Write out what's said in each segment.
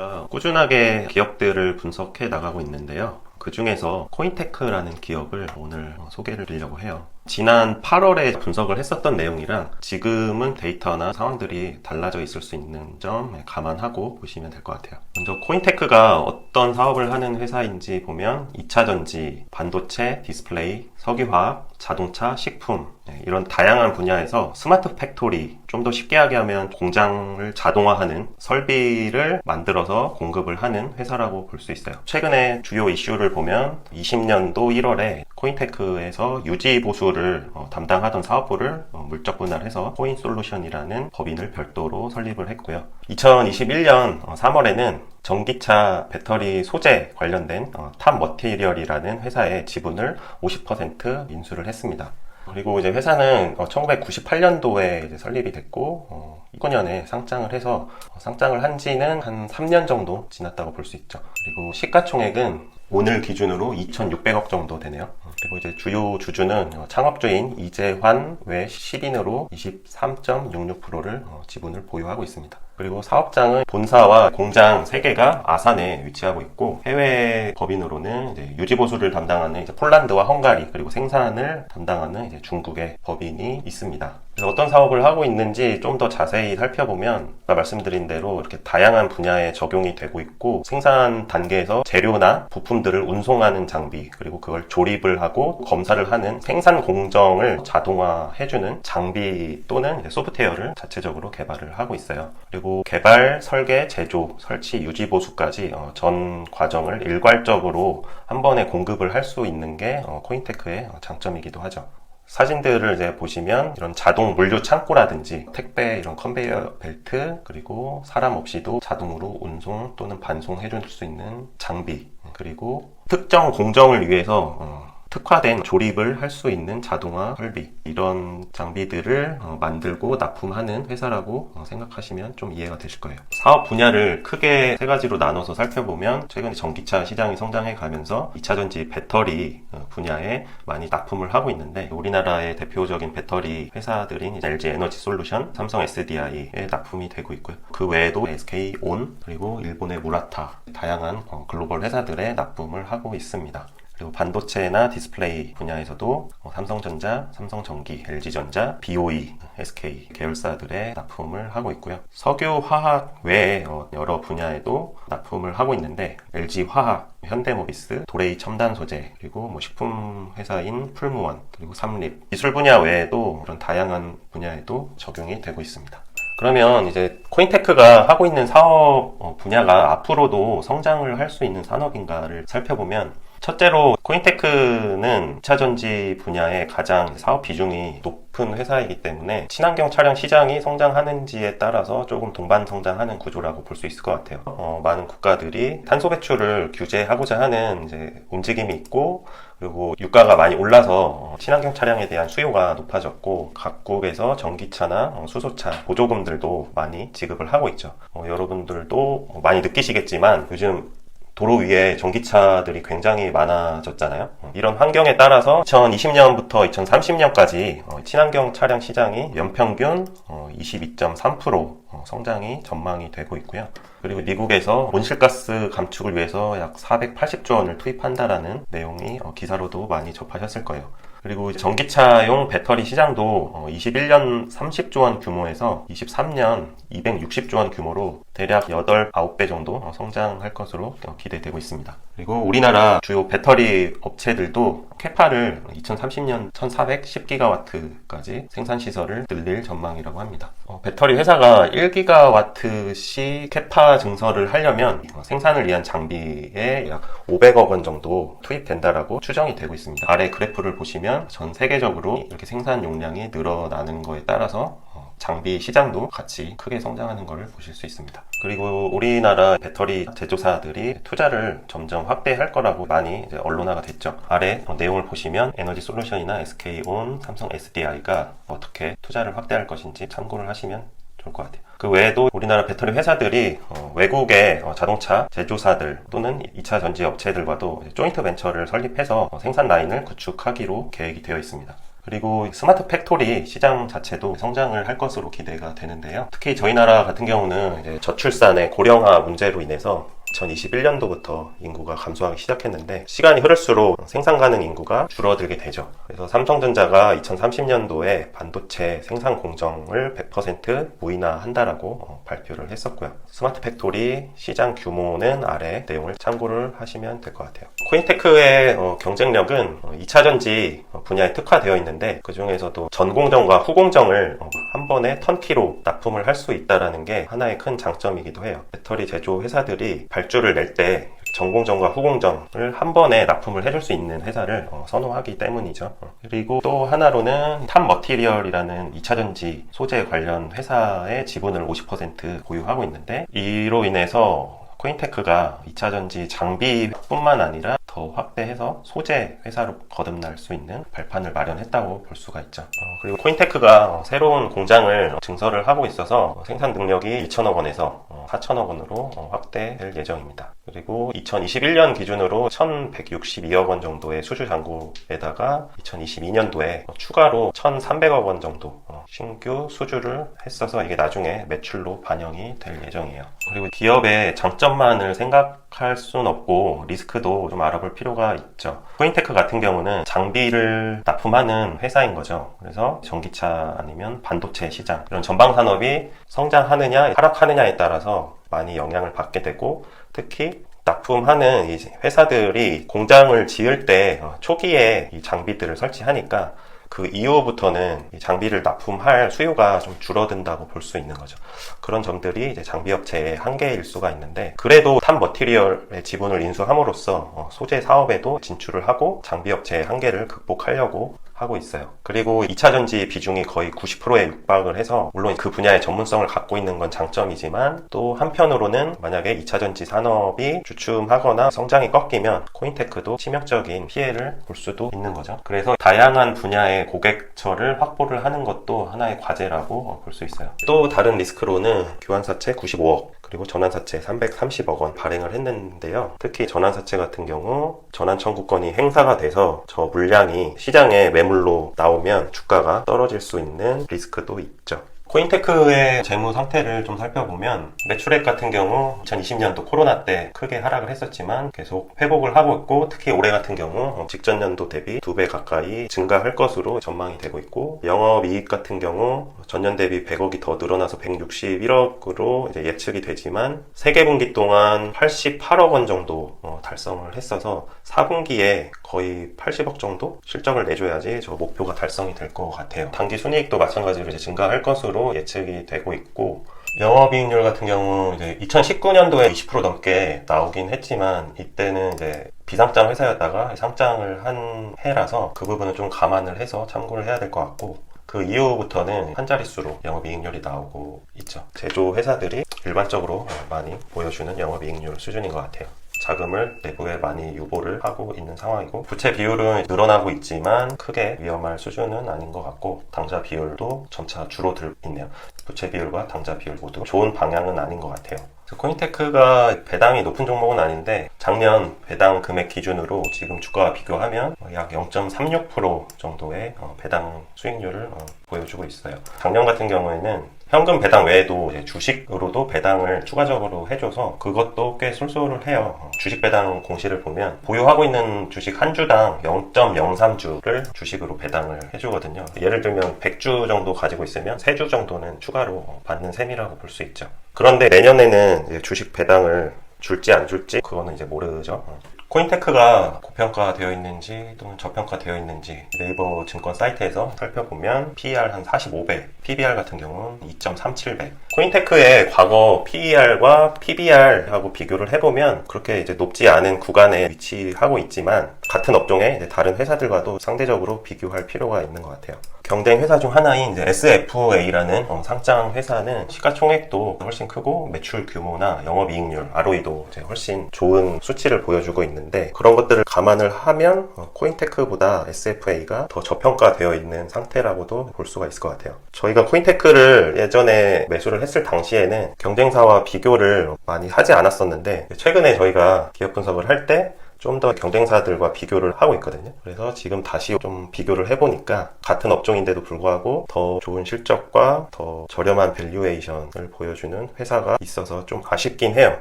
제가 꾸준하게 기업들을 분석해 나가고 있는데요. 그 중에서 코인테크라는 기업을 오늘 소개를 드리려고 해요. 지난 8월에 분석을 했었던 내용이랑 지금은 데이터나 상황들이 달라져 있을 수 있는 점 감안하고 보시면 될 것 같아요. 먼저 코인테크가 어떤 사업을 하는 회사인지 보면 2차전지, 반도체, 디스플레이, 석유화학, 자동차, 식품 이런 다양한 분야에서 스마트 팩토리, 좀 더 쉽게 하면 공장을 자동화하는 설비를 만들어서 공급을 하는 회사라고 볼 수 있어요. 최근에 주요 이슈를 보면 20년도 1월에 코인테크에서 유지보수를 담당하던 사업부를 물적 분할해서 코인솔루션이라는 법인을 별도로 설립을 했고요. 2021년 3월에는 전기차 배터리 소재 관련된 탑머티리얼이라는 회사의 지분을 50% 인수를 했습니다. 그리고 이제 회사는 1998년도에 이제 설립이 됐고 19년에 상장을 해서 상장을 한 지는 한 3년 정도 지났다고 볼 수 있죠. 그리고 시가총액은 오늘 기준으로 2,600억 정도 되네요. 그리고 이제 주요 주주는 창업주인 이재환 외 10인으로 23.66%를 지분을 보유하고 있습니다. 그리고 사업장은 본사와 공장 3개가 아산에 위치하고 있고 해외 법인으로는 이제 유지보수를 담당하는 이제 폴란드와 헝가리 그리고 생산을 담당하는 이제 중국의 법인이 있습니다. 그래서 어떤 사업을 하고 있는지 좀 더 자세히 살펴보면 아까 말씀드린 대로 이렇게 다양한 분야에 적용이 되고 있고 생산 단계에서 재료나 부품들을 운송하는 장비 그리고 그걸 조립을 하고 검사를 하는 생산 공정을 자동화해주는 장비 또는 이제 소프트웨어를 자체적으로 개발을 하고 있어요. 그리고 개발, 설계, 제조, 설치, 유지 보수까지 전 과정을 일괄적으로 한 번에 공급을 할 수 있는 게 코인테크의 장점이기도 하죠. 사진들을 이제 보시면 이런 자동 물류 창고라든지 택배 이런 컨베이어 벨트 그리고 사람 없이도 자동으로 운송 또는 반송해 줄 수 있는 장비 그리고 특정 공정을 위해서 특화된 조립을 할 수 있는 자동화 설비 이런 장비들을 만들고 납품하는 회사라고 생각하시면 좀 이해가 되실 거예요. 사업 분야를 크게 3가지로 나눠서 살펴보면 최근에 전기차 시장이 성장해 가면서 2차전지 배터리 분야에 많이 납품을 하고 있는데 우리나라의 대표적인 배터리 회사들인 LG 에너지 솔루션, 삼성 SDI에 납품이 되고 있고요. 그 외에도 SK온 그리고 일본의 무라타 다양한 글로벌 회사들에 납품을 하고 있습니다. 그리고 반도체나 디스플레이 분야에서도 삼성전자, 삼성전기, LG전자, BOE, SK 계열사들의 납품을 하고 있고요. 석유화학 외에 여러 분야에도 납품을 하고 있는데 LG화학, 현대모비스, 도레이 첨단소재, 그리고 식품 회사인 풀무원, 그리고 삼립 기술 분야 외에도 그런 다양한 분야에도 적용이 되고 있습니다. 그러면 이제 코인테크가 하고 있는 사업 분야가 앞으로도 성장을 할 수 있는 산업인가를 살펴보면 첫째로 코인테크는 2차전지 분야의 가장 사업 비중이 높은 회사이기 때문에 친환경 차량 시장이 성장하는지에 따라서 조금 동반 성장하는 구조라고 볼 수 있을 것 같아요. 많은 국가들이 탄소 배출을 규제하고자 하는 이제 움직임이 있고 그리고 유가가 많이 올라서 친환경 차량에 대한 수요가 높아졌고 각국에서 전기차나 수소차 보조금들도 많이 지급을 하고 있죠. 여러분들도 많이 느끼시겠지만 요즘 도로 위에 전기차들이 굉장히 많아졌잖아요. 이런 환경에 따라서 2020년부터 2030년까지 친환경 차량 시장이 연평균 22.3% 성장이 전망이 되고 있고요. 그리고 미국에서 온실가스 감축을 위해서 약 480조 원을 투입한다라는 내용이 기사로도 많이 접하셨을 거예요. 그리고 전기차용 배터리 시장도 21년 30조 원 규모에서 23년 260조 원 규모로 대략 8, 9배 정도 성장할 것으로 기대되고 있습니다. 그리고 우리나라 주요 배터리 업체들도 캐파를 2030년 1410기가와트까지 생산시설을 늘릴 전망이라고 합니다. 배터리 회사가 1기가와트시 캐파 증설을 하려면 생산을 위한 장비에 약 500억 원 정도 투입된다라고 추정이 되고 있습니다. 아래 그래프를 보시면 전 세계적으로 이렇게 생산 용량이 늘어나는 거에 따라서 장비 시장도 같이 크게 성장하는 것을 보실 수 있습니다. 그리고 우리나라 배터리 제조사들이 투자를 점점 확대할 거라고 많이 이제 언론화가 됐죠. 아래 내용을 보시면 에너지 솔루션이나 SK온, 삼성 SDI가 어떻게 투자를 확대할 것인지 참고를 하시면 좋을 것 같아요. 그 외에도 우리나라 배터리 회사들이 외국의 자동차 제조사들 또는 2차 전지 업체들과도 조인트 벤처를 설립해서 생산 라인을 구축하기로 계획이 되어 있습니다. 그리고 스마트 팩토리 시장 자체도 성장을 할 것으로 기대가 되는데요. 특히 저희 나라 같은 경우는 이제 저출산의 고령화 문제로 인해서 2021년도부터 인구가 감소하기 시작했는데 시간이 흐를수록 생산 가능 인구가 줄어들게 되죠. 그래서 삼성전자가 2030년도에 반도체 생산 공정을 100% 무인화한다라고 발표를 했었고요. 스마트 팩토리 시장 규모는 아래 내용을 참고를 하시면 될 것 같아요. 코인테크의 경쟁력은 2차전지 분야에 특화되어 있는데 그 중에서도 전공정과 후공정을 한 번에 턴키로 납품을 할 수 있다는 게 하나의 큰 장점이기도 해요. 배터리 제조 회사들이 발주를 낼 때 전공정과 후공정을 한 번에 납품을 해줄 수 있는 회사를 선호하기 때문이죠. 그리고 또 하나로는 탑 머티리얼이라는 2차전지 소재 관련 회사의 지분을 50% 보유하고 있는데 이로 인해서 코인테크가 2차전지 장비뿐만 아니라 더 확대해서 소재 회사로 거듭날 수 있는 발판을 마련했다고 볼 수가 있죠. 그리고 코인테크가 새로운 공장을 증설을 하고 있어서 생산 능력이 2천억 원에서 4천억 원으로 확대될 예정입니다. 그리고 2021년 기준으로 1,162억 원 정도의 수주 잔고에다가 2022년도에 추가로 1,300억 원 정도 신규 수주를 했어서 이게 나중에 매출로 반영이 될 예정이에요. 그리고 기업의 장점만을 생각할 순 없고 리스크도 좀 알아볼 필요가 있죠. 코인테크 같은 경우는 장비를 납품하는 회사인 거죠. 그래서 전기차 아니면 반도체 시장 이런 전방 산업이 성장하느냐 하락하느냐에 따라서 많이 영향을 받게 되고 특히 납품하는 이 회사들이 공장을 지을 때 초기에 이 장비들을 설치하니까 그 이후부터는 이 장비를 납품할 수요가 좀 줄어든다고 볼 수 있는 거죠. 그런 점들이 이제 장비업체의 한계일 수가 있는데 그래도 탑 머티리얼의 지분을 인수함으로써 소재 사업에도 진출을 하고 장비업체의 한계를 극복하려고 하고 있어요. 그리고 2차전지 비중이 거의 90%에 육박을 해서 물론 그 분야의 전문성을 갖고 있는 건 장점이지만 또 한편으로는 만약에 2차전지 산업이 주춤하거나 성장이 꺾이면 코인테크도 치명적인 피해를 볼 수도 있는 거죠. 그래서 다양한 분야의 고객처를 확보를 하는 것도 하나의 과제라고 볼 수 있어요. 또 다른 리스크로는 교환사채 95억 그리고 전환사채 330억 원 발행을 했는데요. 특히 전환사채 같은 경우 전환 청구권이 행사가 돼서 저 물량이 시장에 매물로 나오면 주가가 떨어질 수 있는 리스크도 있죠. 코인테크의 재무 상태를 좀 살펴보면 매출액 같은 경우 2020년도 코로나 때 크게 하락을 했었지만 계속 회복을 하고 있고 특히 올해 같은 경우 직전 연도 대비 2배 가까이 증가할 것으로 전망이 되고 있고 영업이익 같은 경우 전년 대비 100억이 더 늘어나서 161억으로 이제 예측이 되지만 3개분기 동안 88억 원 정도 달성을 했어서 4분기에 거의 80억 정도 실적을 내줘야지 저 목표가 달성이 될 것 같아요. 단기 순이익도 마찬가지로 이제 증가할 것으로 예측이 되고 있고 영업이익률 같은 경우 이제 2019년도에 20% 넘게 나오긴 했지만 이때는 이제 비상장 회사였다가 상장을 한 해라서 그 부분은 좀 감안을 해서 참고를 해야 될 것 같고 그 이후부터는 한 자릿수로 영업이익률이 나오고 있죠. 제조 회사들이 일반적으로 많이 보여주는 영업이익률 수준인 것 같아요. 자금을 내부에 많이 유보를 하고 있는 상황이고 부채 비율은 늘어나고 있지만 크게 위험할 수준은 아닌 것 같고 당좌 비율도 점차 줄어들고 있네요. 부채 비율과 당좌 비율 모두 좋은 방향은 아닌 것 같아요. 코인테크가 배당이 높은 종목은 아닌데 작년 배당 금액 기준으로 지금 주가와 비교하면 약 0.36% 정도의 배당 수익률을 보여주고 있어요. 작년 같은 경우에는 현금 배당 외에도 주식으로도 배당을 추가적으로 해줘서 그것도 꽤 쏠쏠을 해요. 주식 배당 공시를 보면 보유하고 있는 주식 한 주당 0.03주를 주식으로 배당을 해주거든요. 예를 들면 100주 정도 가지고 있으면 3주 정도는 추가로 받는 셈이라고 볼 수 있죠. 그런데 내년에는 이제 주식 배당을 줄지 안 줄지 그거는 이제 모르죠. 코인테크가 고평가되어 있는지 또는 저평가되어 있는지 네이버 증권 사이트에서 살펴보면 PER 한 45배, PBR 같은 경우는 2.37배. 코인테크의 과거 PER과 PBR하고 비교를 해보면 그렇게 이제 높지 않은 구간에 위치하고 있지만 같은 업종의 이제 다른 회사들과도 상대적으로 비교할 필요가 있는 것 같아요. 경쟁 회사 중 하나인 이제 SFA라는 상장 회사는 시가총액도 훨씬 크고 매출 규모나 영업이익률, ROE도 이제 훨씬 좋은 수치를 보여주고 있는데 그런 것들을 감안을 하면 코인테크보다 SFA가 더 저평가되어 있는 상태라고도 볼 수가 있을 것 같아요. 저희가 코인테크를 예전에 매수를 했을 당시에는 경쟁사와 비교를 많이 하지 않았었는데 최근에 저희가 기업 분석을 할 때 좀 더 경쟁사들과 비교를 하고 있거든요. 그래서 지금 다시 좀 비교를 해보니까 같은 업종인데도 불구하고 더 좋은 실적과 더 저렴한 밸류에이션을 보여주는 회사가 있어서 좀 아쉽긴 해요.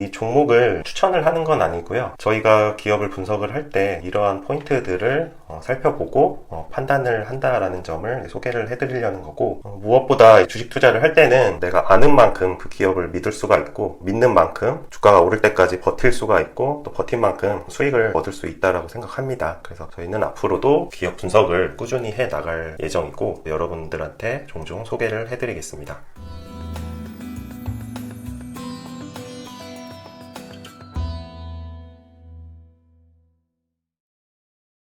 이 종목을 추천을 하는 건 아니고요. 저희가 기업을 분석을 할 때 이러한 포인트들을 살펴보고 판단을 한다라는 점을 소개를 해드리려는 거고, 무엇보다 주식 투자를 할 때는 내가 아는 만큼 그 기업을 믿을 수가 있고, 믿는 만큼 주가가 오를 때까지 버틸 수가 있고, 또 버틴 만큼 수익을 얻을 수 있다라고 생각합니다. 그래서 저희는 앞으로도 기업 분석을 꾸준히 해 나갈 예정이고, 여러분들한테 종종 소개를 해드리겠습니다.